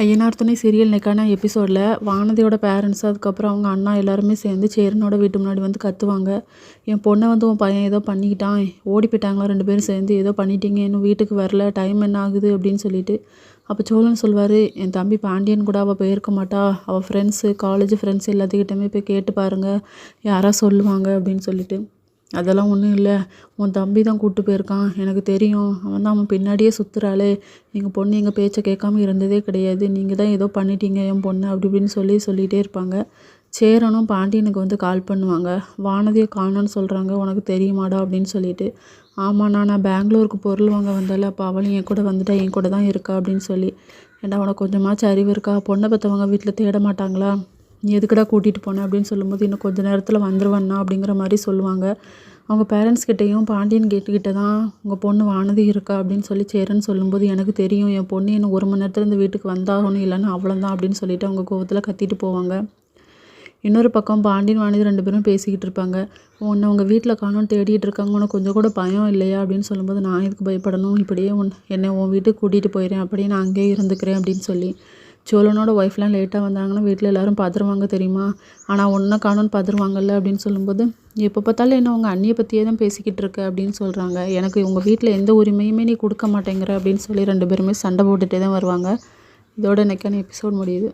ஐயனார் துணை சீரியல் இன்னைக்கான எபிசோடில் வானதியோட பேரண்ட்ஸ் அதுக்கப்புறம் அவங்க அண்ணா எல்லாருமே சேர்ந்து சேரனோட வீட்டு முன்னாடி வந்து கத்துவாங்க. என் பொண்ணை வந்து உன் பையன் ஏதோ பண்ணிக்கிட்டான், ஓடி போயிட்டாங்களா 2 பேரும் சேர்ந்து, ஏதோ பண்ணிட்டீங்க, இன்னும் வீட்டுக்கு வரல, டைம் என்ன ஆகுது அப்படின்னு சொல்லிட்டு. அப்போ சோழன் சொல்வார், என் தம்பி பாண்டியன் கூட அவள் போயிருக்க மாட்டா, அவள் ஃப்ரெண்ட்ஸு காலேஜ் ஃப்ரெண்ட்ஸ் எல்லாத்துக்கிட்டேயுமே போய் கேட்டு பாருங்கள், யாரா சொல்லுவாங்க அப்படின்னு சொல்லிட்டு. அதெல்லாம் ஒன்றும் இல்லை, உன் தம்பி தான் கூப்பிட்டு போயிருக்கான், எனக்கு தெரியும், அவன் பின்னாடியே சுற்றுறாளே, எங்கள் பொண்ணு எங்கள் பேச்சை கேட்காம இருந்ததே கிடையாது, நீங்கள் தான் ஏதோ பண்ணிட்டீங்க என் பொண்ணு அப்படி இப்படின்னு சொல்லிகிட்டே இருப்பாங்க. சேரனும் பாண்டியனுக்கு வந்து கால் பண்ணுவாங்க, வானதியை காணோன்னு சொல்கிறாங்க, உனக்கு தெரியுமாடா அப்படின்னு சொல்லிட்டு. ஆமாண்ணா, நான் பெங்களூருக்கு பொருள் வாங்க வந்தால, அப்போ அவளும் என் கூட வந்துட்டா, என் கூட தான் இருக்கா அப்படின்னு சொல்லி. ஏண்டா உனக்கு கொஞ்சமாச்சும் அறிவு இருக்கா, பொண்ணை பெற்றவங்க வீட்டில் தேட மாட்டாங்களா, நீ எதுக்குடா கூட்டிகிட்டு போனேன் அப்படின்னு சொல்லும்போது, இன்னும் கொஞ்சம் நேரத்தில் வந்துடுவேண்ணா அப்படிங்கிற மாதிரி சொல்லுவாங்க. அவங்க பேரண்ட்ஸ் கிட்டேயும் பாண்டியன் கேட்டுக்கிட்ட தான் உங்கள் பொண்ணு வானதி இருக்கா அப்படின்னு சொல்லி சேரன்னு சொல்லும்போது, எனக்கு தெரியும், என் பொண்ணு இன்னும் 1 மணி நேரத்தில் இந்த வீட்டுக்கு வந்தாகணும், இல்லைன்னா அவ்வளோதான் அப்படின்னு சொல்லிட்டு அவங்க கோவத்தில் கத்திட்டு போவாங்க. இன்னொரு பக்கம் பாண்டியன் வானதி 2 பேரும் பேசிக்கிட்டு இருப்பாங்க. உன்னை உங்கள் வீட்டில் காணோன்னு தேடிட்டு இருக்காங்க, உனக்கு கொஞ்சம் கூட பயம் இல்லையா அப்படின்னு சொல்லும்போது, நான் எதுக்கு பயப்படணும், இப்படியே என்னை உன் வீட்டுக்கு கூட்டிகிட்டு போயிடுறேன், அப்படியே நான் அங்கேயே இருந்துக்கிறேன் அப்படின்னு சொல்லி. சோழனோட ஒய்ஃப்லாம் லேட்டாக வந்தாங்கன்னா வீட்டில் எல்லோரும் பதறுவாங்க தெரியுமா, ஆனால் ஒன்றை காணோன்னு பதறுவாங்கல்ல அப்படின்னு சொல்லும்போது, எப்போ பார்த்தாலும் என்ன உங்கள் அண்ணியை பற்றியே தான் பேசிக்கிட்டு இருக்க அப்படின்னு சொல்கிறாங்க, எனக்கு உங்கள் வீட்டில் எந்த உரிமையுமே நீ கொடுக்க மாட்டேங்கிற அப்படின்னு சொல்லி 2 பேருமே சண்டை போட்டுகிட்டே தான் வருவாங்க. இதோட இன்னைக்கான எபிசோட் முடியுது.